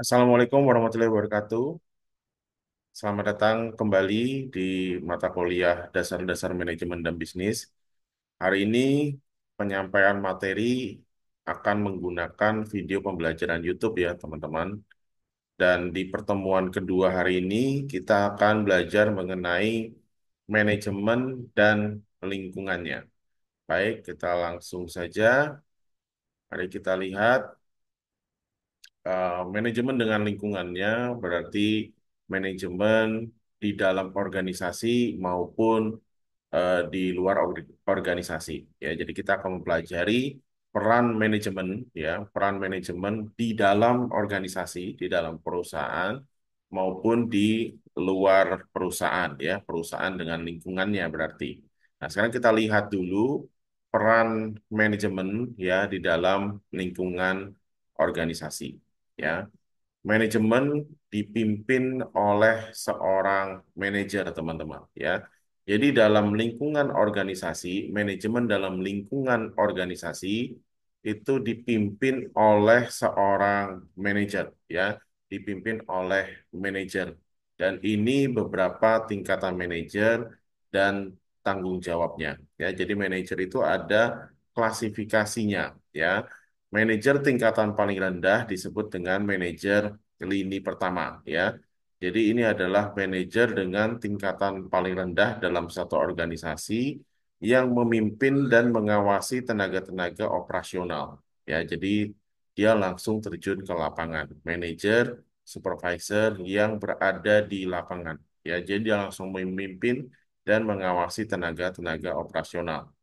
Assalamualaikum warahmatullahi wabarakatuh. Selamat datang kembali di mata kuliah Dasar-Dasar Manajemen dan Bisnis. Hari ini penyampaian materi akan menggunakan video pembelajaran YouTube ya, teman-teman. Dan di pertemuan kedua hari ini kita akan belajar mengenai manajemen dan lingkungannya. Baik, kita langsung saja. Mari kita lihat manajemen dengan lingkungannya berarti manajemen di dalam organisasi maupun di luar organisasi. Ya, jadi kita akan mempelajari peran manajemen, ya, peran manajemen di dalam organisasi, di dalam perusahaan maupun di luar perusahaan, ya, perusahaan dengan lingkungannya berarti. Nah, sekarang kita lihat dulu peran manajemen ya di dalam lingkungan organisasi. Ya, manajemen dipimpin oleh seorang manajer, teman-teman. Ya, jadi dalam lingkungan organisasi, manajemen dalam lingkungan organisasi itu dipimpin oleh seorang manajer, ya, dipimpin oleh manajer. Dan ini beberapa tingkatan manajer dan tanggung jawabnya. Ya, jadi manajer itu ada klasifikasinya, ya. Manajer tingkatan paling rendah disebut dengan manajer lini pertama, ya. Jadi ini adalah manajer dengan tingkatan paling rendah dalam satu organisasi yang memimpin dan mengawasi tenaga-tenaga operasional. Ya, jadi dia langsung terjun ke lapangan. Manajer, supervisor yang berada di lapangan. Ya, jadi dia langsung memimpin dan mengawasi tenaga-tenaga operasional.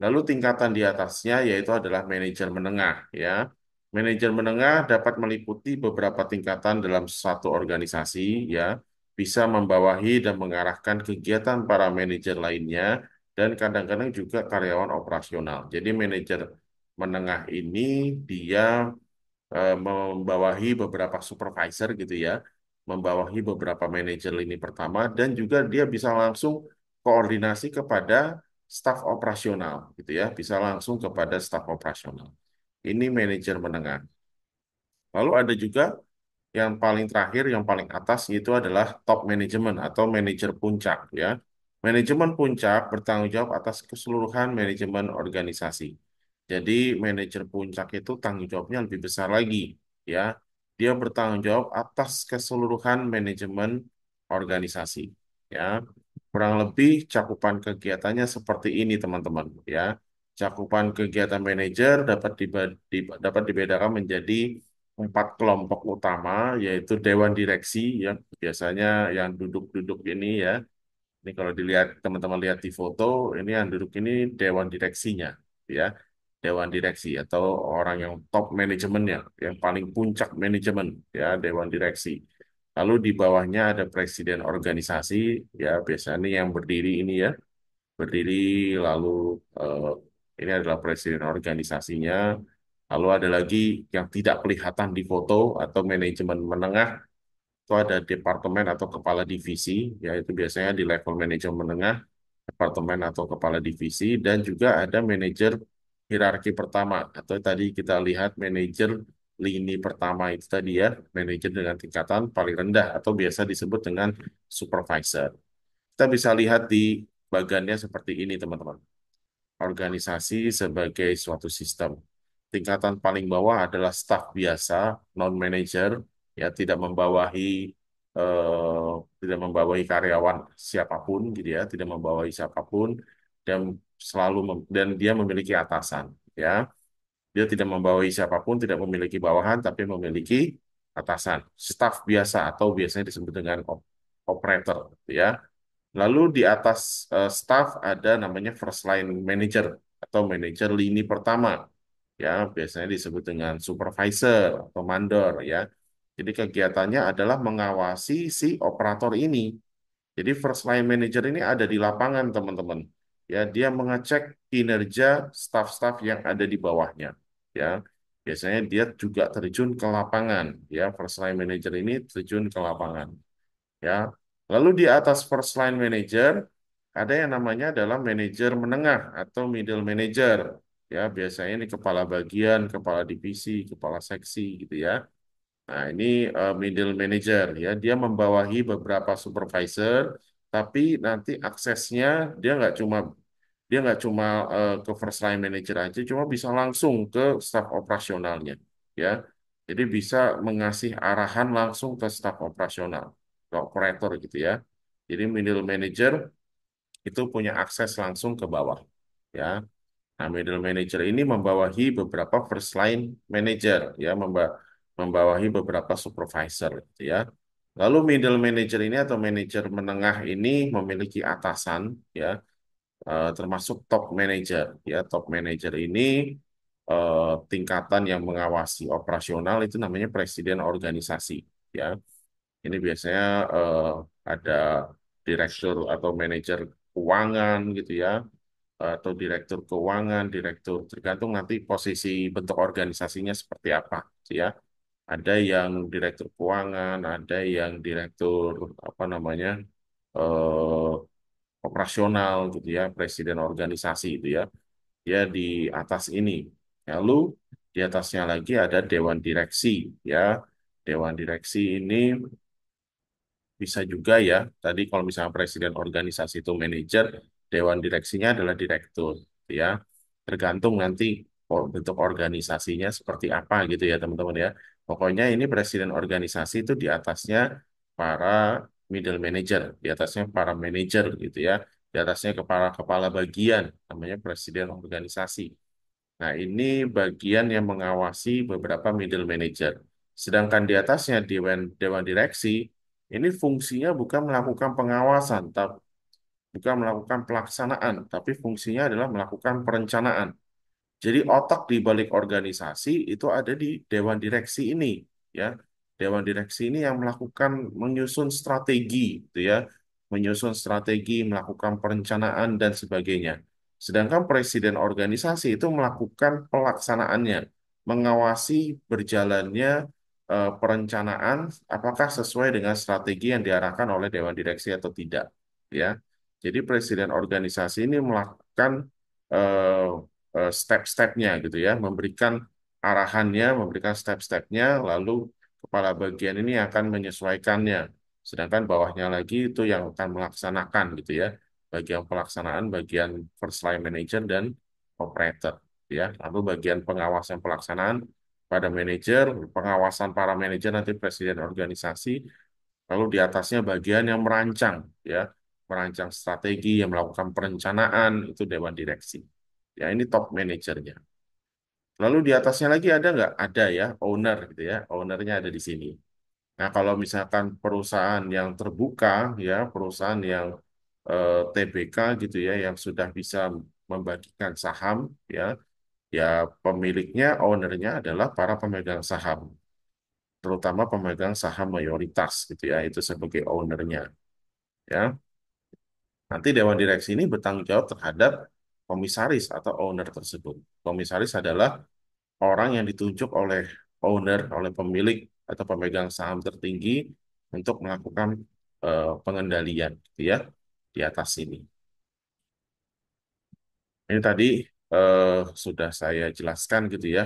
Lalu tingkatan di atasnya yaitu adalah manajer menengah, ya. Manajer menengah dapat meliputi beberapa tingkatan dalam satu organisasi, ya, bisa membawahi dan mengarahkan kegiatan para manajer lainnya dan kadang-kadang juga karyawan operasional. Jadi manajer menengah ini dia membawahi beberapa supervisor gitu ya, membawahi beberapa manajer lini pertama dan juga dia bisa langsung koordinasi kepada staf operasional gitu ya, bisa langsung kepada staf operasional. Ini manajer menengah. Lalu ada juga yang paling terakhir, yang paling atas itu adalah top management atau manajer puncak ya. Manajemen puncak bertanggung jawab atas keseluruhan manajemen organisasi. Jadi manajer puncak itu tanggung jawabnya lebih besar lagi ya. Dia bertanggung jawab atas keseluruhan manajemen organisasi ya. Kurang lebih cakupan kegiatannya seperti ini teman-teman ya. Cakupan kegiatan manajer dapat dibedakan menjadi 4 kelompok utama, yaitu Dewan Direksi, ya biasanya yang duduk-duduk ini ya. Ini kalau dilihat teman-teman lihat di foto, ini yang duduk ini Dewan Direksinya, ya. Dewan Direksi atau orang yang top manajemennya, yang paling puncak manajemen, ya Dewan Direksi. Lalu di bawahnya ada Presiden organisasi, ya biasanya yang berdiri ini ya, berdiri lalu eh, ini adalah presiden organisasinya. Lalu ada lagi yang tidak kelihatan di foto atau manajemen menengah, itu ada departemen atau kepala divisi, yaitu biasanya di level manajemen menengah, departemen atau kepala divisi, dan juga ada manajer hierarki pertama, atau tadi kita lihat manajer lini pertama itu tadi ya, manajer dengan tingkatan paling rendah atau biasa disebut dengan supervisor. Kita bisa lihat di bagannya seperti ini, teman-teman. Organisasi sebagai suatu sistem. Tingkatan paling bawah adalah staf biasa, non-manager, ya eh, tidak membawahi karyawan siapapun gitu ya, tidak membawahi siapapun dan dan dia memiliki atasan, ya. Dia tidak membawahi siapapun, tidak memiliki bawahan, tapi memiliki atasan. Staf biasa atau biasanya disebut dengan operator, ya. Lalu di atas staff ada namanya first line manager atau manajer lini pertama. Ya, biasanya disebut dengan supervisor atau mandor ya. Jadi kegiatannya adalah mengawasi si operator ini. Jadi first line manager ini ada di lapangan, teman-teman. Ya, dia mengecek kinerja staff-staff yang ada di bawahnya. Ya, biasanya dia juga terjun ke lapangan. Ya, first line manager ini terjun ke lapangan ya. Lalu di atas first line manager ada yang namanya adalah manajer menengah atau middle manager. Ya, biasanya ini kepala bagian, kepala divisi, kepala seksi gitu ya. Nah, ini middle manager ya, dia membawahi beberapa supervisor, tapi nanti aksesnya dia nggak cuma ke first line manager aja, cuma bisa langsung ke staf operasionalnya ya. Jadi bisa mengasih arahan langsung ke staf operasional, ke operator gitu ya. Jadi middle manager itu punya akses langsung ke bawah ya. Nah, middle manager ini membawahi beberapa first line manager, ya, membawahi beberapa supervisor, gitu ya. Lalu middle manager ini atau manajer menengah ini memiliki atasan, ya, termasuk top manager, ya. Top manager ini tingkatan yang mengawasi operasional itu namanya presiden organisasi, ya. Ini biasanya ada direktur atau manajer keuangan, gitu ya, atau direktur keuangan, direktur tergantung nanti posisi bentuk organisasinya seperti apa, gitu ya. Ada yang direktur keuangan, ada yang direktur apa namanya eh, operasional, gitu ya, presiden organisasi, itu ya. Dia di atas ini. Lalu di atasnya lagi ada dewan direksi, ya. Dewan direksi ini bisa juga ya. Tadi kalau misalnya presiden organisasi itu manajer, dewan direksinya adalah direktur, ya. Tergantung nanti bentuk organisasinya seperti apa gitu ya teman-teman ya. Pokoknya ini presiden organisasi itu di atasnya para middle manager, di atasnya para manajer gitu ya. Di atasnya kepala kepala bagian namanya presiden organisasi. Nah, ini bagian yang mengawasi beberapa middle manager. Sedangkan di atasnya dewan direksi, ini fungsinya bukan melakukan pengawasan, bukan melakukan pelaksanaan, tapi fungsinya adalah melakukan perencanaan. Jadi otak di balik organisasi itu ada di dewan direksi ini, ya. Dewan direksi ini yang melakukan menyusun strategi, gitu ya, menyusun strategi, melakukan perencanaan dan sebagainya. Sedangkan presiden organisasi itu melakukan pelaksanaannya, mengawasi berjalannya perencanaan apakah sesuai dengan strategi yang diarahkan oleh dewan direksi atau tidak, ya. Jadi presiden organisasi ini melakukan eh, step-stepnya gitu ya, memberikan arahannya, memberikan step-stepnya, lalu kepala bagian ini akan menyesuaikannya. Sedangkan bawahnya lagi itu yang akan melaksanakan gitu ya, bagian pelaksanaan, bagian first line manager dan operator ya. Lalu bagian pengawasan pelaksanaan pada manajer, pengawasan para manajer nanti presiden organisasi, lalu di atasnya bagian yang merancang ya, merancang strategi, yang melakukan perencanaan itu dewan direksi. Ya, ini top manajernya. Lalu di atasnya lagi ada nggak? Ada ya, owner gitu ya. Ownernya ada di sini. Nah, kalau misalkan perusahaan yang terbuka, ya, perusahaan yang TBK gitu ya, yang sudah bisa membagikan saham, ya, ya pemiliknya, ownernya adalah para pemegang saham, terutama pemegang saham mayoritas gitu ya, itu sebagai ownernya, ya. Nanti Dewan Direksi ini bertanggung jawab terhadap komisaris atau owner tersebut. Komisaris adalah orang yang ditunjuk oleh owner, oleh pemilik atau pemegang saham tertinggi untuk melakukan pengendalian, gitu ya, di atas ini. Ini tadi sudah saya jelaskan gitu ya.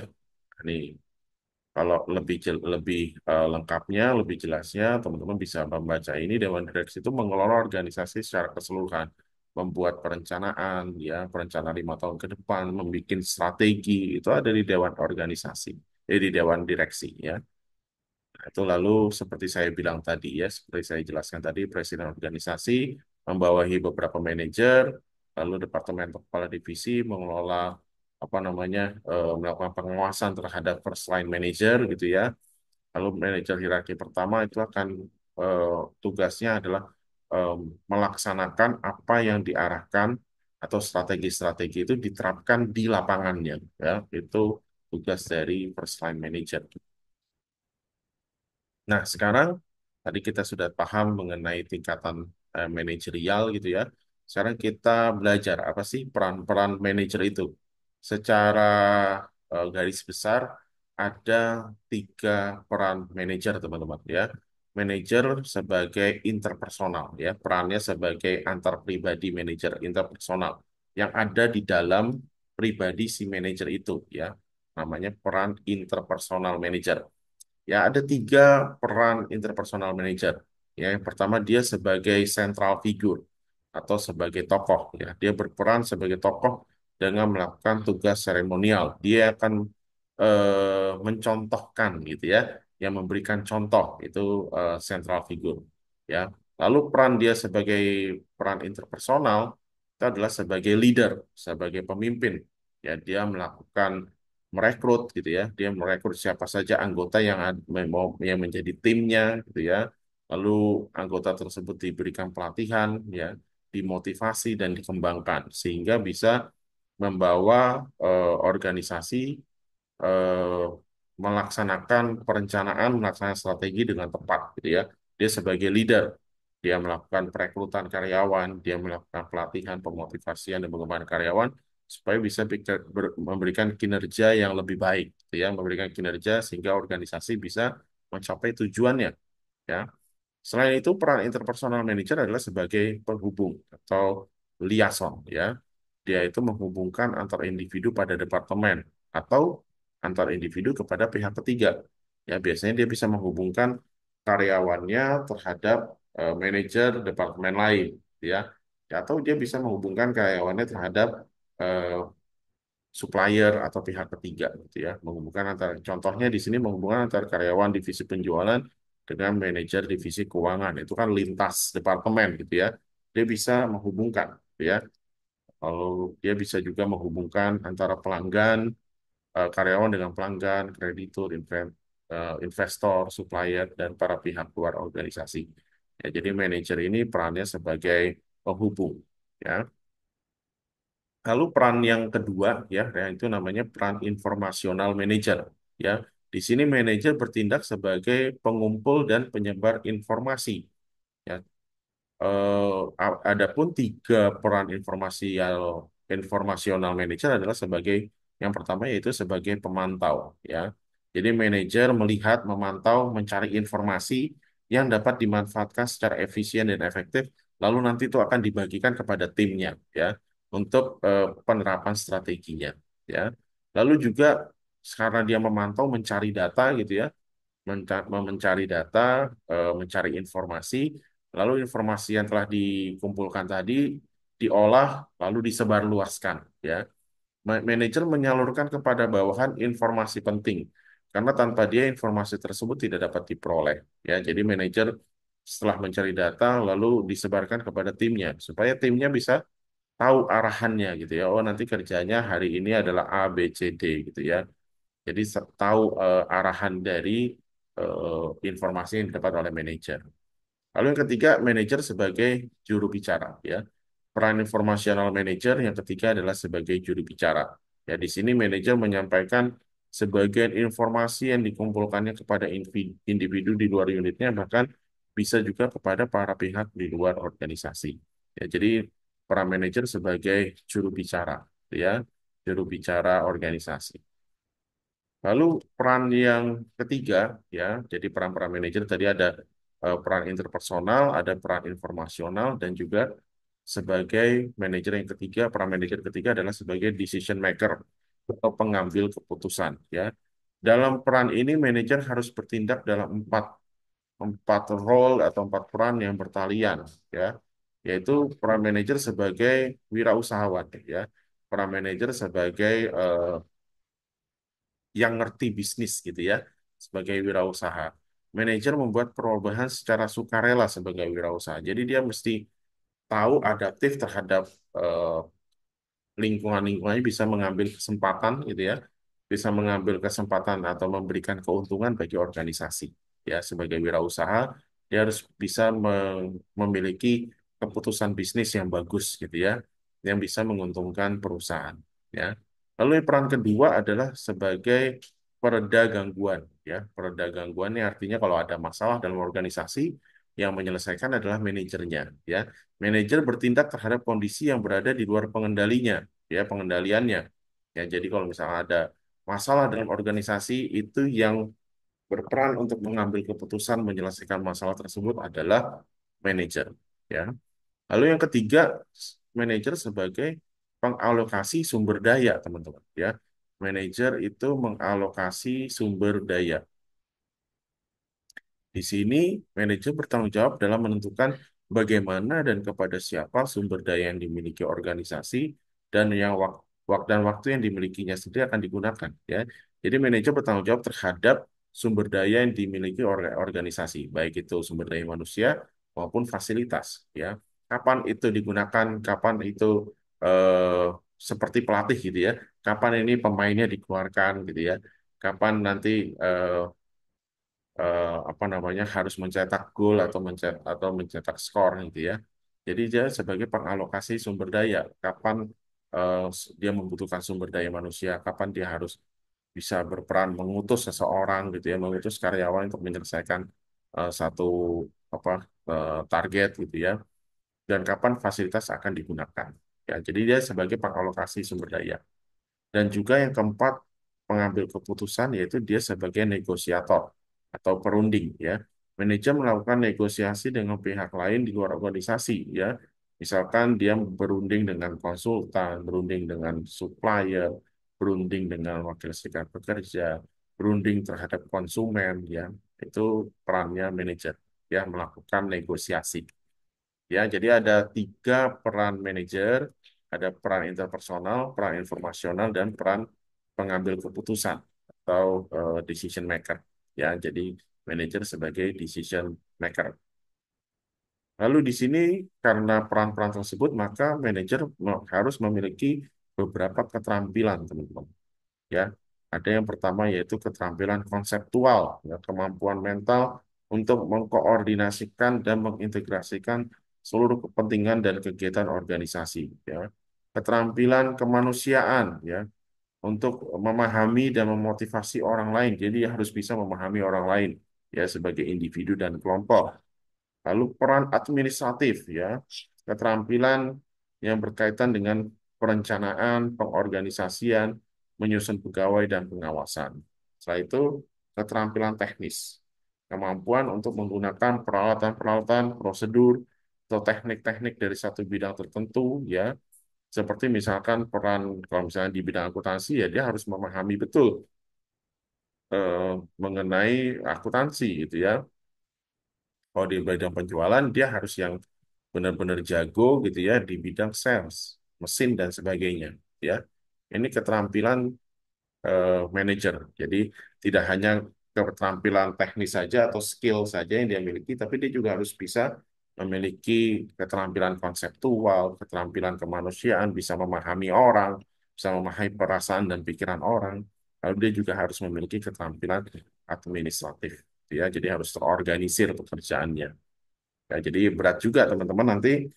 Ini kalau lebih lengkapnya, lebih jelasnya, teman-teman bisa membaca ini. Dewan Direksi itu mengelola organisasi secara keseluruhan, membuat perencanaan, ya, perencanaan 5 tahun ke depan, membuat strategi, itu ada di Dewan Organisasi, di Dewan Direksi, ya. Nah, itu lalu seperti saya bilang tadi ya, seperti saya jelaskan tadi, presiden organisasi membawahi beberapa manajer, lalu departemen atau kepala divisi mengelola apa namanya melakukan pengawasan terhadap first line manager gitu ya. Lalu manajer hierarki pertama itu akan eh, tugasnya adalah eh, melaksanakan apa yang diarahkan atau strategi-strategi itu diterapkan di lapangannya ya. Itu tugas dari first line manager. Nah, sekarang tadi kita sudah paham mengenai tingkatan manajerial gitu ya. Sekarang kita belajar apa sih peran-peran manajer itu. Secara garis besar ada 3 peran manajer teman-teman ya. Manajer sebagai interpersonal ya, perannya sebagai antar pribadi manajer interpersonal yang ada di dalam pribadi si manajer itu ya. Namanya peran interpersonal manager. Ya, ada tiga peran interpersonal manager. Ya, yang pertama dia sebagai central figure atau sebagai tokoh. Ya, dia berperan sebagai tokoh dengan melakukan tugas seremonial. Dia akan mencontohkan gitu ya, yang memberikan contoh itu central figure. Ya, lalu peran dia sebagai peran interpersonal itu adalah sebagai leader, sebagai pemimpin. Ya, dia melakukan merekrut gitu ya, dia merekrut siapa saja anggota yang menjadi timnya gitu ya. Lalu anggota tersebut diberikan pelatihan ya, dimotivasi dan dikembangkan sehingga bisa membawa organisasi eh, melaksanakan perencanaan, melaksanakan strategi dengan tepat, gitu ya. Dia sebagai leader, dia melakukan perekrutan karyawan, dia melakukan pelatihan, pemotivasian, dan pengembangan karyawan supaya bisa memberikan kinerja yang lebih baik, gitu ya, memberikan kinerja sehingga organisasi bisa mencapai tujuannya, ya. Selain itu, peran interpersonal manager adalah sebagai penghubung atau liaison, ya. Dia itu menghubungkan antar individu pada departemen atau antar individu kepada pihak ketiga. Ya, biasanya dia bisa menghubungkan karyawannya terhadap manajer departemen lain, ya. Ya, atau dia bisa menghubungkan karyawannya terhadap eh, supplier atau pihak ketiga, gitu ya. Menghubungkan antara, contohnya di sini menghubungkan antara karyawan divisi penjualan dengan manajer divisi keuangan. Itu kan lintas departemen, gitu ya. Dia bisa menghubungkan, gitu ya. Lalu dia bisa juga menghubungkan antara pelanggan, karyawan dengan pelanggan, kreditur, investor, supplier, dan para pihak luar organisasi. Ya, jadi manajer ini perannya sebagai penghubung. Ya. Lalu peran yang kedua, ya, yang itu namanya peran informasional manager. Ya, di sini manajer bertindak sebagai pengumpul dan penyebar informasi. Ya, adapun tiga peran informasional manager adalah sebagai yang pertama yaitu sebagai pemantau ya. Jadi manajer melihat, memantau, mencari informasi yang dapat dimanfaatkan secara efisien dan efektif, lalu nanti itu akan dibagikan kepada timnya ya untuk penerapan strateginya ya. Lalu juga karena dia memantau, mencari data gitu ya, mencari data, mencari informasi, lalu informasi yang telah dikumpulkan tadi diolah, lalu disebarluaskan. Ya, manajer menyalurkan kepada bawahan informasi penting, karena tanpa dia informasi tersebut tidak dapat diperoleh. Ya, jadi manajer setelah mencari data, lalu disebarkan kepada timnya, supaya timnya bisa tahu arahannya gitu ya. Oh, nanti kerjanya hari ini adalah A, B, C, D gitu ya. Jadi tahu arahan dari informasi yang didapat oleh manajer. Lalu yang ketiga, manajer sebagai juru bicara. Ya, peran informasional manajer yang ketiga adalah sebagai juru bicara. Ya, di sini manajer menyampaikan sebagian informasi yang dikumpulkannya kepada individu di luar unitnya, bahkan bisa juga kepada para pihak di luar organisasi. Ya, jadi peran manajer sebagai juru bicara, ya, juru bicara organisasi. Lalu peran yang ketiga, ya, jadi peran-peran manajer tadi ada peran interpersonal, ada peran informasional, dan juga sebagai manajer yang ketiga, peran manajer ketiga adalah sebagai decision maker atau pengambil keputusan. Ya, dalam peran ini manajer harus bertindak dalam empat empat role atau empat peran yang bertalian, ya, yaitu peran manajer sebagai wirausahawan, ya, peran manajer sebagai yang ngerti bisnis gitu ya sebagai wirausaha. Manajer membuat perubahan secara sukarela sebagai wirausaha. Jadi dia mesti tahu adaptif terhadap eh, lingkungan-lingkungannya, bisa mengambil kesempatan gitu ya, bisa mengambil kesempatan atau memberikan keuntungan bagi organisasi. Ya, sebagai wirausaha dia harus bisa memiliki keputusan bisnis yang bagus gitu ya, yang bisa menguntungkan perusahaan. Ya. Lalu yang peran kedua adalah sebagai pereda gangguan. Ya, pereda gangguan ini artinya kalau ada masalah dalam organisasi, yang menyelesaikan adalah manajernya. Ya, manajer bertindak terhadap kondisi yang berada di luar pengendalinya, ya, pengendaliannya. Ya, jadi kalau misalnya ada masalah dalam organisasi, itu yang berperan untuk mengambil keputusan menyelesaikan masalah tersebut adalah manajer. Ya. Lalu yang ketiga, manajer sebagai pengalokasi sumber daya, teman-teman. Ya, manajer itu mengalokasi sumber daya. Di sini, manajer bertanggung jawab dalam menentukan bagaimana dan kepada siapa sumber daya yang dimiliki organisasi dan dan waktu yang dimilikinya sendiri akan digunakan. Ya, jadi manajer bertanggung jawab terhadap sumber daya yang dimiliki organisasi, baik itu sumber daya manusia maupun fasilitas. Ya, kapan itu digunakan, kapan itu eh, seperti pelatih gitu ya, kapan ini pemainnya dikeluarkan gitu ya, kapan nanti apa namanya harus mencetak gol atau mencetak skor gitu ya. Jadi dia sebagai pengalokasi sumber daya, kapan dia membutuhkan sumber daya manusia, kapan dia harus bisa berperan mengutus seseorang gitu ya, mengutus karyawan untuk menyelesaikan satu apa target gitu ya, dan kapan fasilitas akan digunakan. Ya, jadi dia sebagai pengalokasi sumber daya. Dan juga yang keempat, pengambil keputusan yaitu dia sebagai negosiator atau perunding ya. Manajer melakukan negosiasi dengan pihak lain di luar organisasi ya. Misalkan dia berunding dengan konsultan, berunding dengan supplier, berunding dengan wakil serikat pekerja, berunding terhadap konsumen ya. Itu perannya manajer ya, melakukan negosiasi. Ya, jadi ada tiga peran manajer, ada peran interpersonal, peran informasional, dan peran pengambil keputusan atau decision maker. Ya, jadi manajer sebagai decision maker. Lalu di sini karena peran-peran tersebut, maka manajer harus memiliki beberapa keterampilan, teman-teman. Ya, ada yang pertama yaitu keterampilan konseptual, ya, kemampuan mental untuk mengkoordinasikan dan mengintegrasikan seluruh kepentingan dan kegiatan organisasi. Ya, keterampilan kemanusiaan, ya, untuk memahami dan memotivasi orang lain. Jadi harus bisa memahami orang lain, ya, sebagai individu dan kelompok. Lalu peran administratif ya, keterampilan yang berkaitan dengan perencanaan, pengorganisasian, menyusun pegawai dan pengawasan. Setelah itu keterampilan teknis, kemampuan untuk menggunakan peralatan-peralatan, prosedur atau teknik-teknik dari satu bidang tertentu ya, seperti misalkan peran kalau misalnya di bidang akuntansi ya dia harus memahami betul mengenai akuntansi gitu ya. Kalau di bidang penjualan, dia harus yang benar-benar jago gitu ya di bidang sales, mesin dan sebagainya. Ya, ini keterampilan manajer. Jadi tidak hanya keterampilan teknis saja atau skill saja yang dia miliki, tapi dia juga harus bisa memiliki keterampilan konseptual, keterampilan kemanusiaan, bisa memahami orang, bisa memahami perasaan dan pikiran orang. Lalu dia juga harus memiliki keterampilan administratif. Ya, jadi harus terorganisir pekerjaannya. Ya, jadi berat juga teman-teman nanti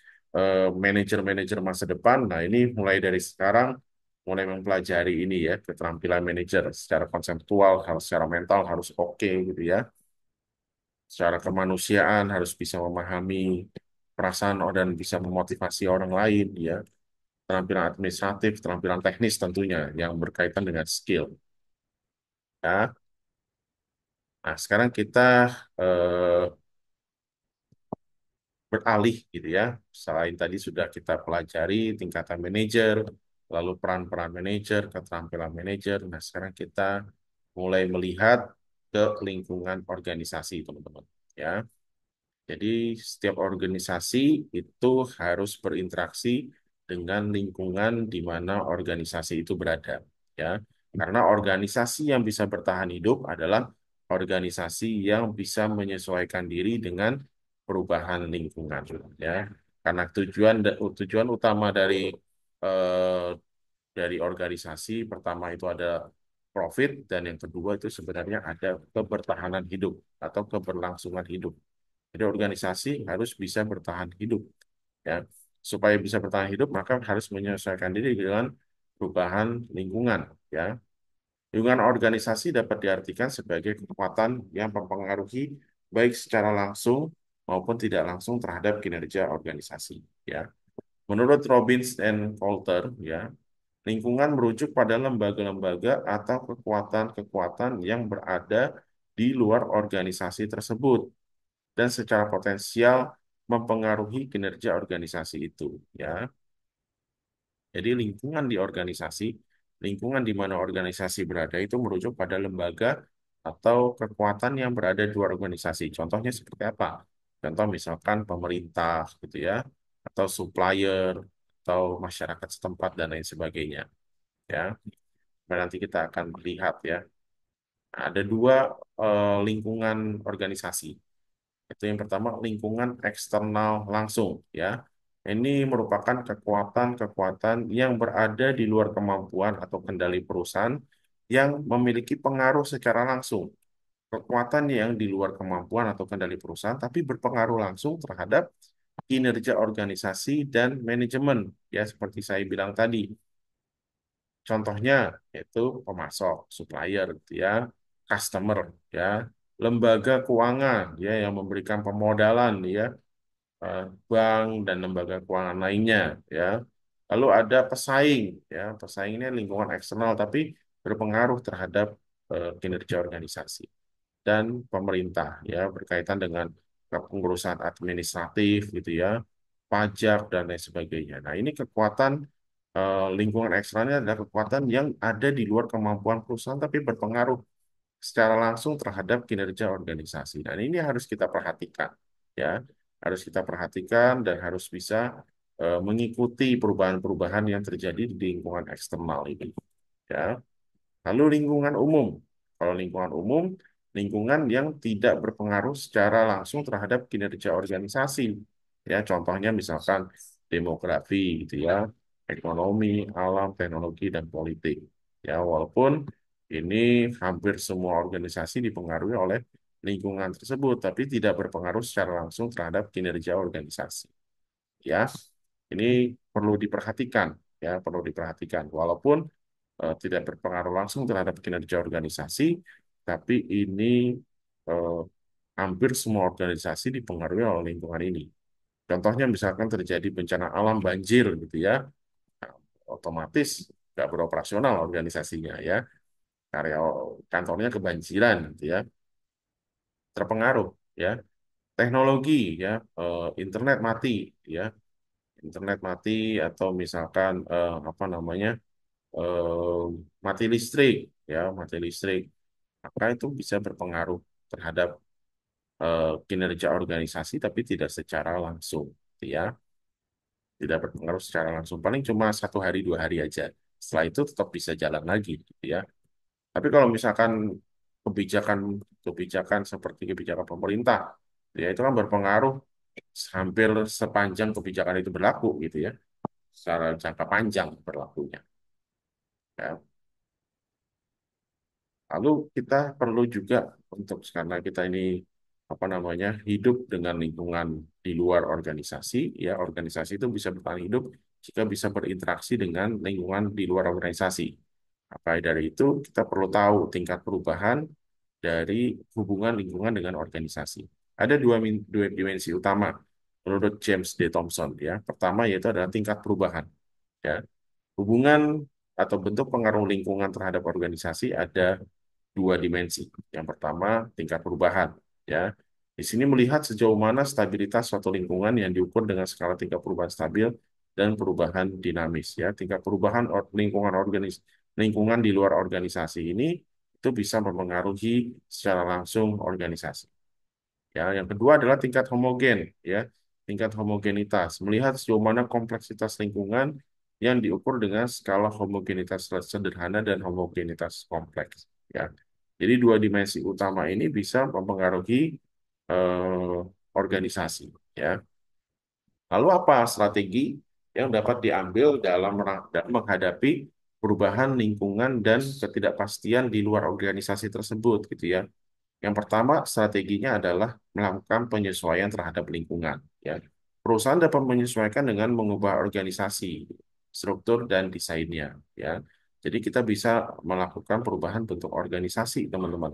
manajer-manajer masa depan. Nah, ini mulai dari sekarang mulai mempelajari ini ya, keterampilan manajer secara konseptual, harus secara mental harus oke gitu ya. Secara kemanusiaan harus bisa memahami perasaan dan bisa memotivasi orang lain ya. Keterampilan administratif, keterampilan teknis tentunya yang berkaitan dengan skill ya. Nah, sekarang kita eh, beralih gitu ya. Selain tadi sudah kita pelajari tingkatan manajer, lalu peran-peran manajer, keterampilan manajer. Nah, sekarang kita mulai melihat ke lingkungan organisasi, teman-teman. Ya, jadi setiap organisasi itu harus berinteraksi dengan lingkungan di mana organisasi itu berada. Ya, karena organisasi yang bisa bertahan hidup adalah organisasi yang bisa menyesuaikan diri dengan perubahan lingkungan. Ya, karena tujuan utama eh, dari organisasi pertama itu ada profit dan yang kedua itu sebenarnya ada kebertahanan hidup atau keberlangsungan hidup. Jadi organisasi harus bisa bertahan hidup, ya. Supaya bisa bertahan hidup, maka harus menyesuaikan diri dengan perubahan lingkungan, ya. Lingkungan organisasi dapat diartikan sebagai kekuatan yang mempengaruhi baik secara langsung maupun tidak langsung terhadap kinerja organisasi, ya. Menurut Robbins dan Coulter, ya, lingkungan merujuk pada lembaga-lembaga atau kekuatan-kekuatan yang berada di luar organisasi tersebut dan secara potensial mempengaruhi kinerja organisasi itu, ya. Jadi lingkungan di organisasi, lingkungan di mana organisasi berada itu merujuk pada lembaga atau kekuatan yang berada di luar organisasi. Contohnya seperti apa? Contoh misalkan pemerintah gitu ya, atau supplier, atau masyarakat setempat dan lain sebagainya. Ya, nah, nanti kita akan lihat ya. Nah, ada dua lingkungan organisasi. Itu yang pertama lingkungan eksternal langsung ya. Ini merupakan kekuatan-kekuatan yang berada di luar kemampuan atau kendali perusahaan yang memiliki pengaruh secara langsung. Kekuatan yang di luar kemampuan atau kendali perusahaan tapi berpengaruh langsung terhadap kinerja organisasi dan manajemen ya seperti saya bilang tadi. Contohnya yaitu pemasok, supplier, gitu ya, customer, ya, lembaga keuangan, ya, yang memberikan pemodalan, ya, bank dan lembaga keuangan lainnya, ya. Lalu ada pesaing, ya, pesaing ini lingkungan eksternal tapi berpengaruh terhadap kinerja organisasi dan pemerintah, ya, berkaitan dengan pengurusan administratif, gitu ya, pajak dan lain sebagainya. Nah, ini kekuatan lingkungan eksternalnya adalah kekuatan yang ada di luar kemampuan perusahaan tapi berpengaruh secara langsung terhadap kinerja organisasi. Dan ini harus kita perhatikan, ya, harus kita perhatikan dan harus bisa mengikuti perubahan-perubahan yang terjadi di lingkungan eksternal ini, ya. Lalu lingkungan umum. Kalau lingkungan umum, lingkungan yang tidak berpengaruh secara langsung terhadap kinerja organisasi. Ya, contohnya misalkan demografi gitu ya, ekonomi, alam, teknologi dan politik. Ya, walaupun ini hampir semua organisasi dipengaruhi oleh lingkungan tersebut, tapi tidak berpengaruh secara langsung terhadap kinerja organisasi. Ya, ini perlu diperhatikan, ya, perlu diperhatikan. Walaupun tidak berpengaruh langsung terhadap kinerja organisasi, tapi ini eh, hampir semua organisasi dipengaruhi oleh lingkungan ini. Contohnya misalkan terjadi bencana alam banjir gitu ya, nah, otomatis nggak beroperasional organisasinya ya, karya kantornya kebanjiran gitu ya, terpengaruh ya. Teknologi ya, internet mati ya, internet mati atau misalkan apa namanya eh, mati listrik ya, mati listrik maka itu bisa berpengaruh terhadap kinerja organisasi tapi tidak secara langsung gitu ya, tidak berpengaruh secara langsung paling cuma 1 hari 2 hari aja, setelah itu tetap bisa jalan lagi gitu ya. Tapi kalau misalkan kebijakan kebijakan seperti kebijakan pemerintah ya itu kan berpengaruh hampir sepanjang kebijakan itu berlaku gitu ya, secara jangka panjang berlakunya ya. Lalu kita perlu juga untuk karena kita ini apa namanya hidup dengan lingkungan di luar organisasi, ya organisasi itu bisa bertahan hidup jika bisa berinteraksi dengan lingkungan di luar organisasi. Maka dari itu kita perlu tahu tingkat perubahan dari hubungan lingkungan dengan organisasi. Ada dua dimensi utama menurut James D. Thompson ya. Pertama yaitu adalah tingkat perubahan. Ya, hubungan atau bentuk pengaruh lingkungan terhadap organisasi ada dua dimensi. Yang pertama, tingkat perubahan. Ya, di sini melihat sejauh mana stabilitas suatu lingkungan yang diukur dengan skala tingkat perubahan stabil dan perubahan dinamis. Ya, tingkat perubahan lingkungan di luar organisasi ini itu bisa mempengaruhi secara langsung organisasi. Ya, yang kedua adalah tingkat homogen, ya, tingkat homogenitas. Melihat sejauh mana kompleksitas lingkungan yang diukur dengan skala homogenitas sederhana dan homogenitas kompleks. Ya, jadi dua dimensi utama ini bisa mempengaruhi eh, organisasi. Ya, lalu apa strategi yang dapat diambil dalam menghadapi perubahan lingkungan dan ketidakpastian di luar organisasi tersebut, gitu ya? Yang pertama, strateginya adalah melakukan penyesuaian terhadap lingkungan. Ya. Perusahaan dapat menyesuaikan dengan mengubah organisasi, struktur, dan desainnya. Ya. Jadi kita bisa melakukan perubahan bentuk organisasi, teman-teman,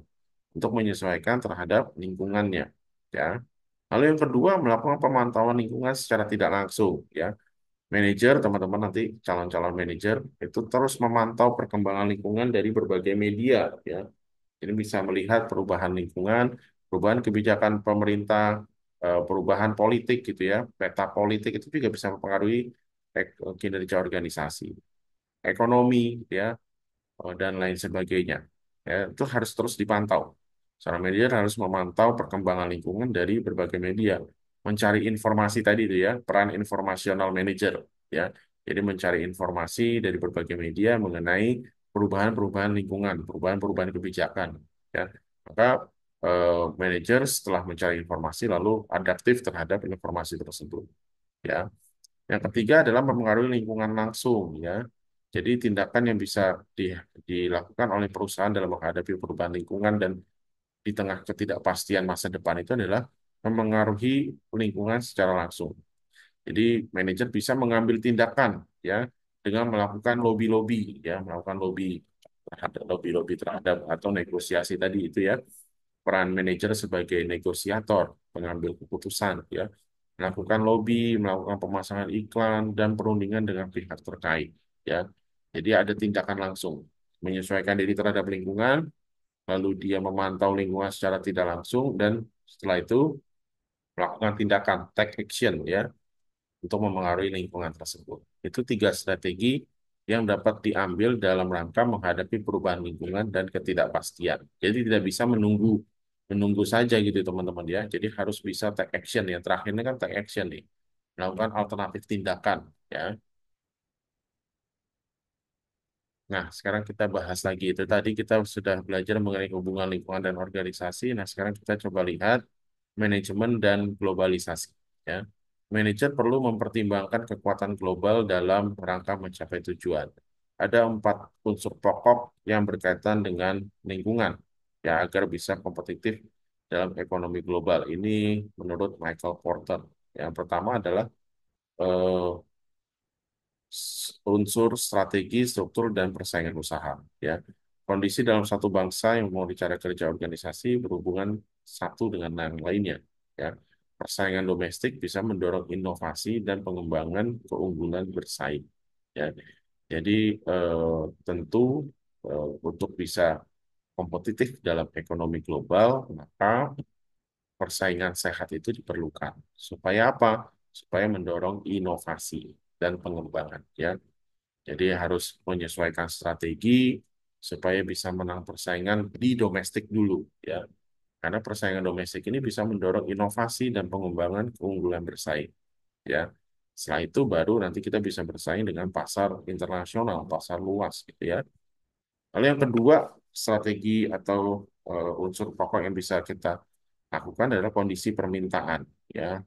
untuk menyesuaikan terhadap lingkungannya. Ya. Lalu yang kedua, melakukan pemantauan lingkungan secara tidak langsung. Ya. Manajer, teman-teman nanti calon-calon manajer itu terus memantau perkembangan lingkungan dari berbagai media. Ya, ini bisa melihat perubahan lingkungan, perubahan kebijakan pemerintah, perubahan politik gitu ya, peta politik itu juga bisa mempengaruhi kinerja organisasi, ekonomi ya, dan lain sebagainya. ya, itu harus terus dipantau. Seorang manajer harus memantau perkembangan lingkungan dari berbagai media, mencari informasi tadi itu ya, peran informasional manager ya. Jadi mencari informasi dari berbagai media mengenai perubahan-perubahan lingkungan, perubahan-perubahan kebijakan ya. Maka manajer setelah mencari informasi lalu adaptif terhadap informasi tersebut ya. Yang ketiga adalah mempengaruhi lingkungan langsung ya. Jadi tindakan yang bisa dilakukan oleh perusahaan dalam menghadapi perubahan lingkungan dan di tengah ketidakpastian masa depan itu adalah memengaruhi lingkungan secara langsung. Jadi manajer bisa mengambil tindakan ya dengan melakukan lobby-lobby ya, melakukan lobby-lobby terhadap atau negosiasi tadi itu ya. Peran manajer sebagai negosiator, pengambil keputusan ya, melakukan lobby, melakukan pemasangan iklan dan perundingan dengan pihak terkait ya. Jadi ada tindakan langsung menyesuaikan diri terhadap lingkungan, lalu dia memantau lingkungan secara tidak langsung dan setelah itu melakukan tindakan take action ya untuk memengaruhi lingkungan tersebut. Itu tiga strategi yang dapat diambil dalam rangka menghadapi perubahan lingkungan dan ketidakpastian. Jadi tidak bisa menunggu menunggu saja gitu teman-teman ya. Jadi harus bisa take action ya. Terakhir ini kan take action nih. Melakukan alternatif tindakan ya. Nah, sekarang kita bahas lagi itu tadi kita sudah belajar mengenai hubungan lingkungan dan organisasi. Nah, sekarang kita coba lihat manajemen dan globalisasi. Ya, manajer perlu mempertimbangkan kekuatan global dalam rangka mencapai tujuan. Ada 4 unsur pokok yang berkaitan dengan lingkungan, ya agar bisa kompetitif dalam ekonomi global. Ini menurut Michael Porter. Yang pertama adalah eh, unsur strategi, struktur, dan persaingan usaha. Ya, kondisi dalam satu bangsa yang mau cara kerja organisasi berhubungan satu dengan yang lainnya. Ya, persaingan domestik bisa mendorong inovasi dan pengembangan keunggulan bersaing. Ya, jadi tentu untuk bisa kompetitif dalam ekonomi global, maka persaingan sehat itu diperlukan. Supaya apa? Supaya mendorong inovasi dan pengembangan. Ya, jadi harus menyesuaikan strategi supaya bisa menang persaingan di domestik dulu ya. Karena persaingan domestik ini bisa mendorong inovasi dan pengembangan keunggulan bersaing ya. Setelah itu baru nanti kita bisa bersaing dengan pasar internasional, pasar luas gitu ya. Lalu yang kedua, strategi atau unsur pokok yang bisa kita lakukan adalah kondisi permintaan ya.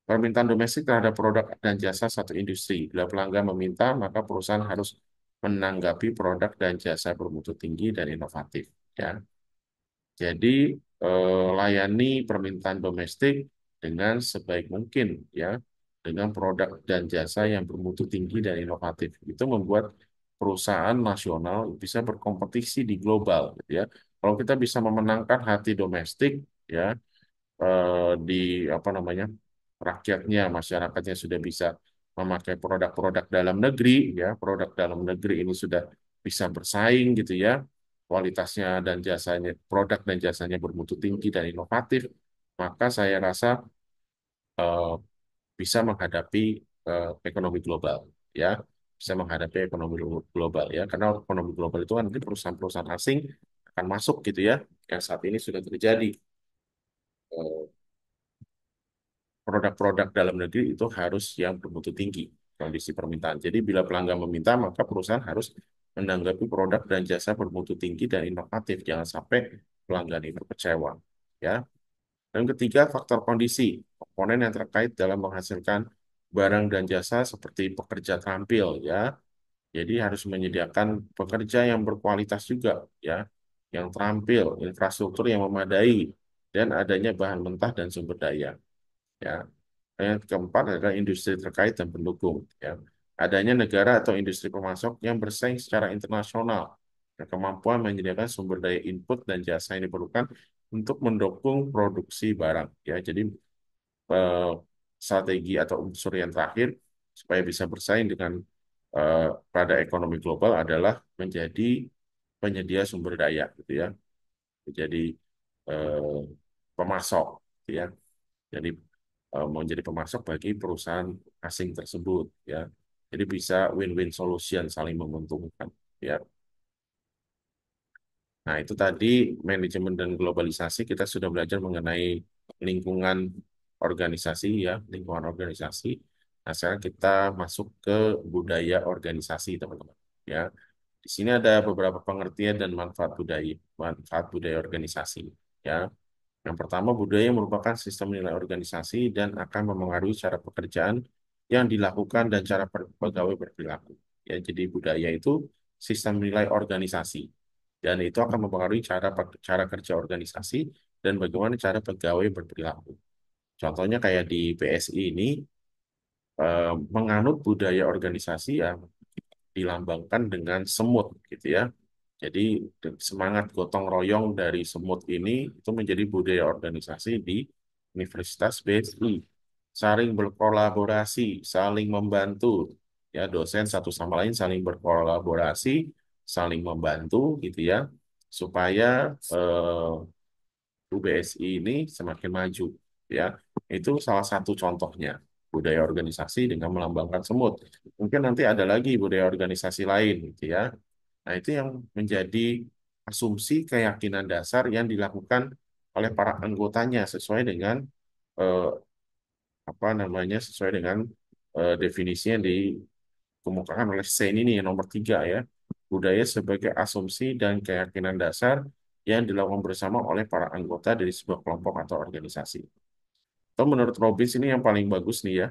Permintaan domestik terhadap produk dan jasa satu industri. Bila pelanggan meminta, maka perusahaan harus menanggapi produk dan jasa bermutu tinggi dan inovatif. Ya, jadi layani permintaan domestik dengan sebaik mungkin, ya, dengan produk dan jasa yang bermutu tinggi dan inovatif. Itu membuat perusahaan nasional bisa berkompetisi di global, gitu ya. Kalau kita bisa memenangkan hati domestik, ya, di apa namanya rakyatnya, masyarakatnya sudah bisa memakai produk-produk dalam negeri, ya produk dalam negeri ini sudah bisa bersaing gitu ya, kualitasnya dan jasanya, produk dan jasanya bermutu tinggi dan inovatif, maka saya rasa eh, bisa menghadapi ekonomi global, ya bisa menghadapi ekonomi global ya, karena ekonomi global itu kan nanti perusahaan-perusahaan asing akan masuk gitu ya, yang saat ini sudah terjadi. Eh, Produk-produk dalam negeri itu harus yang bermutu tinggi kondisi permintaan. Jadi bila pelanggan meminta, maka perusahaan harus menanggapi produk dan jasa bermutu tinggi dan inovatif. Jangan sampai pelanggan itu kecewa. Ya. Dan ketiga, faktor kondisi. Komponen yang terkait dalam menghasilkan barang dan jasa seperti pekerja terampil. Ya. Jadi harus menyediakan pekerja yang berkualitas juga. Ya. Yang terampil, infrastruktur yang memadai, dan adanya bahan mentah dan sumber daya. Ya. Yang keempat adalah industri terkait dan pendukung. Ya. Adanya negara atau industri pemasok yang bersaing secara internasional. Dan kemampuan menyediakan sumber daya input dan jasa yang diperlukan untuk mendukung produksi barang. Ya, jadi eh, strategi atau unsur yang terakhir supaya bisa bersaing dengan pada ekonomi global adalah menjadi penyedia sumber daya, gitu ya. Jadi eh, pemasok, gitu ya. Jadi menjadi pemasok bagi perusahaan asing tersebut ya. Jadi bisa win-win solution saling menguntungkan ya. Nah, itu tadi manajemen dan globalisasi kita sudah belajar mengenai lingkungan organisasi ya, lingkungan organisasi. Nah, sekarang kita masuk ke budaya organisasi, teman-teman. Ya, di sini ada beberapa pengertian dan manfaat budaya organisasi. Ya, yang pertama, budaya merupakan sistem nilai organisasi dan akan memengaruhi cara pekerjaan yang dilakukan dan cara pegawai berperilaku. Ya, jadi budaya itu sistem nilai organisasi dan itu akan mempengaruhi cara kerja organisasi dan bagaimana cara pegawai berperilaku. Contohnya kayak di PSI ini menganut budaya organisasi yang dilambangkan dengan semut gitu ya. Jadi semangat gotong royong dari semut ini itu menjadi budaya organisasi di Universitas BSI. Saling berkolaborasi, saling membantu, ya dosen satu sama lain saling berkolaborasi, saling membantu gitu ya, supaya UBSI ini semakin maju ya. Itu salah satu contohnya budaya organisasi dengan melambangkan semut. Mungkin nanti ada lagi budaya organisasi lain gitu ya. Nah, itu yang menjadi asumsi keyakinan dasar yang dilakukan oleh para anggotanya sesuai dengan eh, apa namanya sesuai dengan definisi yang dikemukakan oleh Sein ini yang nomor 3 ya. Budaya sebagai asumsi dan keyakinan dasar yang dilakukan bersama oleh para anggota dari sebuah kelompok atau organisasi. Atau menurut Robbins ini yang paling bagus nih ya,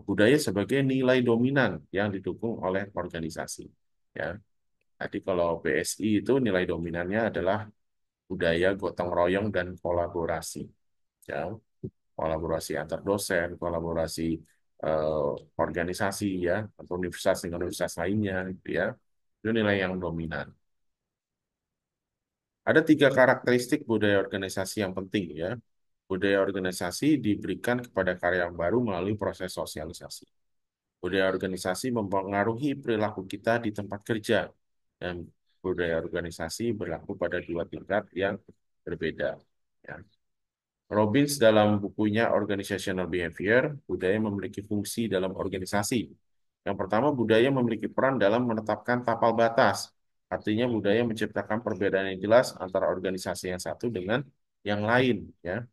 budaya sebagai nilai dominan yang didukung oleh organisasi. Ya, tadi kalau BSI itu nilai dominannya adalah budaya gotong royong dan kolaborasi. Ya, kolaborasi antar dosen, kolaborasi eh, organisasi ya, atau universitas dengan universitas lainnya, gitu ya. Itu nilai yang dominan. Ada 3 karakteristik budaya organisasi yang penting ya. Budaya organisasi diberikan kepada karya baru melalui proses sosialisasi. Budaya organisasi mempengaruhi perilaku kita di tempat kerja dan budaya organisasi berlaku pada 2 tingkat yang berbeda. Ya. Robbins dalam bukunya Organizational Behavior, budaya memiliki fungsi dalam organisasi. Yang pertama, budaya memiliki peran dalam menetapkan tapal batas. Artinya budaya menciptakan perbedaan yang jelas antara organisasi yang satu dengan yang lain. Ya,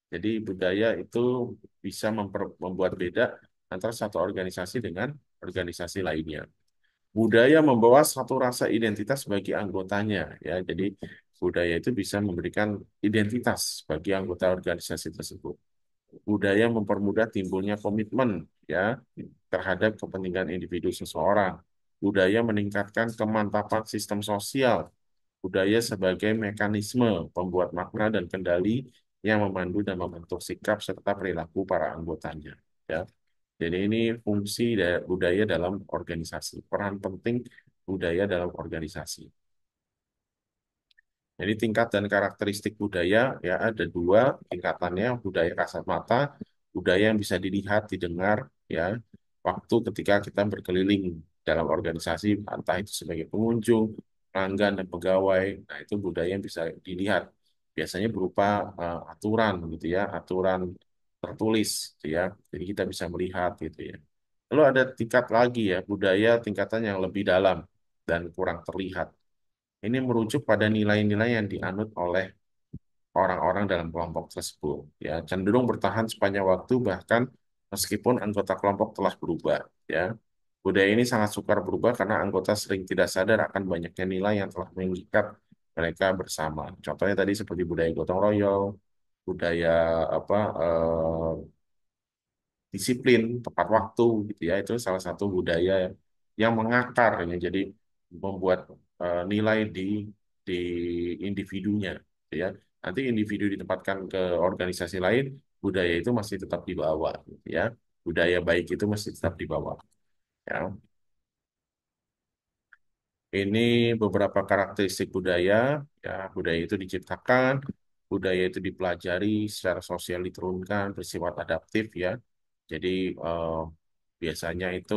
jadi budaya itu bisa membuat beda antara satu organisasi dengan organisasi lainnya. Budaya membawa satu rasa identitas bagi anggotanya, ya. Jadi budaya itu bisa memberikan identitas bagi anggota organisasi tersebut. Budaya mempermudah timbulnya komitmen, ya, terhadap kepentingan individu seseorang. Budaya meningkatkan kemantapan sistem sosial. Budaya sebagai mekanisme pembuat makna dan kendali yang memandu dan membentuk sikap serta perilaku para anggotanya. Ya. Jadi ini fungsi budaya dalam organisasi, peran penting budaya dalam organisasi. Jadi tingkat dan karakteristik budaya ya ada 2 tingkatannya, budaya kasat mata, budaya yang bisa dilihat, didengar ya, waktu ketika kita berkeliling dalam organisasi, entah itu sebagai pengunjung, pelanggan dan pegawai. Nah, itu budaya yang bisa dilihat. Biasanya berupa aturan gitu ya, aturan tertulis gitu ya. Jadi kita bisa melihat gitu ya. Lalu ada tingkat lagi ya, budaya tingkatan yang lebih dalam dan kurang terlihat. Ini merujuk pada nilai-nilai yang dianut oleh orang-orang dalam kelompok tersebut. Ya, cenderung bertahan sepanjang waktu bahkan meskipun anggota kelompok telah berubah. Ya, budaya ini sangat sukar berubah karena anggota sering tidak sadar akan banyaknya nilai yang telah mengikat mereka bersama. Contohnya tadi seperti budaya gotong royong, budaya apa disiplin, tepat waktu gitu ya. Itu salah satu budaya yang mengakar ya. Jadi membuat nilai di individunya gitu ya. Nanti individu ditempatkan ke organisasi lain, budaya itu masih tetap dibawa gitu ya. Budaya baik itu masih tetap dibawa ya. Ini beberapa karakteristik budaya, ya budaya itu diciptakan, budaya itu dipelajari, secara sosial diturunkan, bersifat adaptif ya. Jadi eh, biasanya itu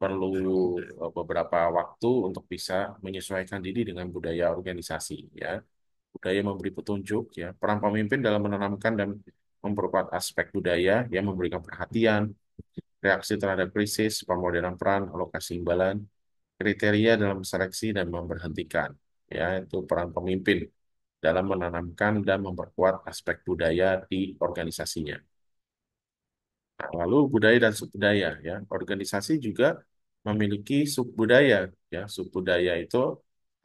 perlu beberapa waktu untuk bisa menyesuaikan diri dengan budaya organisasi ya. Budaya memberi petunjuk ya, peran pemimpin dalam menanamkan dan memperkuat aspek budaya yang memberikan perhatian, reaksi terhadap krisis, pemodelan peran, alokasi imbalan, kriteria dalam seleksi dan memberhentikan. ya, itu peran pemimpin dalam menanamkan dan memperkuat aspek budaya di organisasinya. Nah, lalu budaya dan subbudaya, ya, organisasi juga memiliki subbudaya, ya, subbudaya itu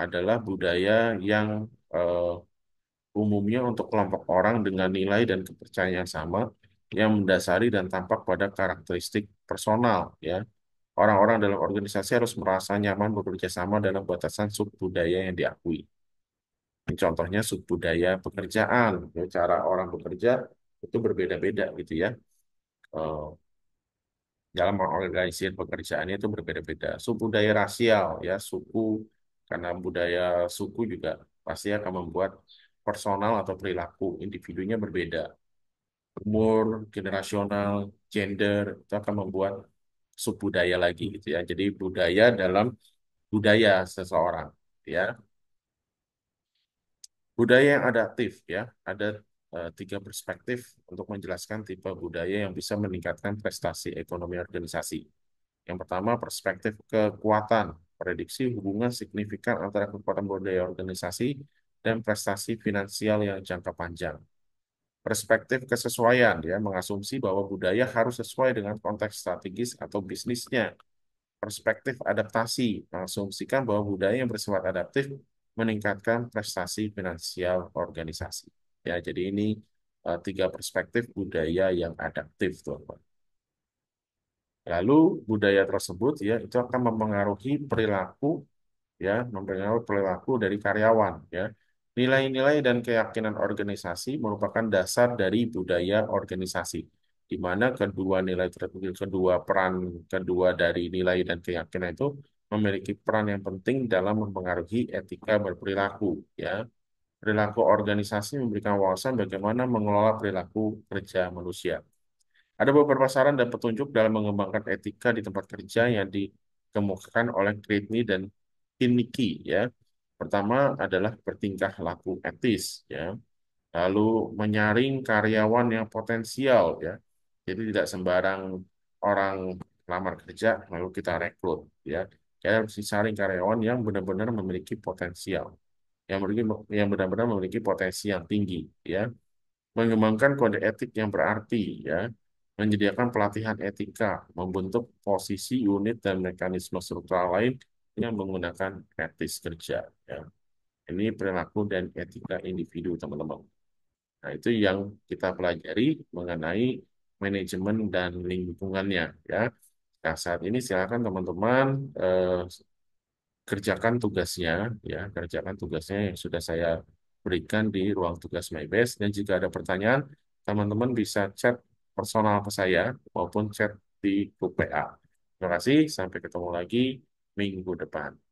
adalah budaya yang eh, umumnya untuk kelompok orang dengan nilai dan kepercayaan yang sama yang mendasari dan tampak pada karakteristik personal, ya. Orang-orang dalam organisasi harus merasa nyaman bekerja sama dalam batasan subbudaya yang diakui. Contohnya subbudaya pekerjaan, ya, cara orang bekerja itu berbeda-beda gitu ya. Eh, dalam mengorganisir pekerjaannya itu berbeda-beda. Subbudaya rasial, ya, suku, karena budaya suku juga pasti akan membuat personal atau perilaku individunya berbeda. Umur, generasional, gender, itu akan membuat subbudaya lagi gitu ya. Jadi budaya dalam budaya seseorang, ya. Budaya yang adaptif, ya, ada tiga perspektif untuk menjelaskan tipe budaya yang bisa meningkatkan prestasi ekonomi organisasi. Yang pertama, perspektif kekuatan, prediksi hubungan signifikan antara kekuatan budaya organisasi dan prestasi finansial yang jangka panjang. Perspektif kesesuaian, ya, mengasumsi bahwa budaya harus sesuai dengan konteks strategis atau bisnisnya. Perspektif adaptasi, mengasumsikan bahwa budaya yang bersifat adaptif meningkatkan prestasi finansial organisasi. Ya, jadi ini tiga perspektif budaya yang adaptif, teman-teman. Lalu budaya tersebut, ya, itu akan mempengaruhi perilaku, ya, mempengaruhi perilaku dari karyawan, ya. Nilai-nilai dan keyakinan organisasi merupakan dasar dari budaya organisasi, di mana kedua nilai kedua peran kedua dari nilai dan keyakinan itu memiliki peran yang penting dalam mempengaruhi etika berperilaku, ya. Perilaku organisasi memberikan wawasan bagaimana mengelola perilaku kerja manusia. Ada beberapa saran dan petunjuk dalam mengembangkan etika di tempat kerja yang dikemukakan oleh Critney dan Kinnicky, ya. Pertama adalah bertingkah laku etis, ya. Lalu menyaring karyawan yang potensial, ya. Jadi tidak sembarang orang lamar kerja lalu kita rekrut, ya. Kita harus disaring karyawan yang benar-benar memiliki potensial, yang benar-benar memiliki potensi yang tinggi, ya. Mengembangkan kode etik yang berarti, ya, menyediakan pelatihan etika, membentuk posisi unit dan mekanisme struktural lain yang menggunakan etis kerja, ya. Ini perilaku dan etika individu, teman-teman. Nah, itu yang kita pelajari mengenai manajemen dan lingkungannya, ya. Nah, saat ini silakan teman-teman kerjakan tugasnya, ya, kerjakan tugasnya yang sudah saya berikan di ruang tugas MyBest. Dan jika ada pertanyaan, teman-teman bisa chat personal ke saya maupun chat di grup PA. Terima kasih, sampai ketemu lagi minggu depan.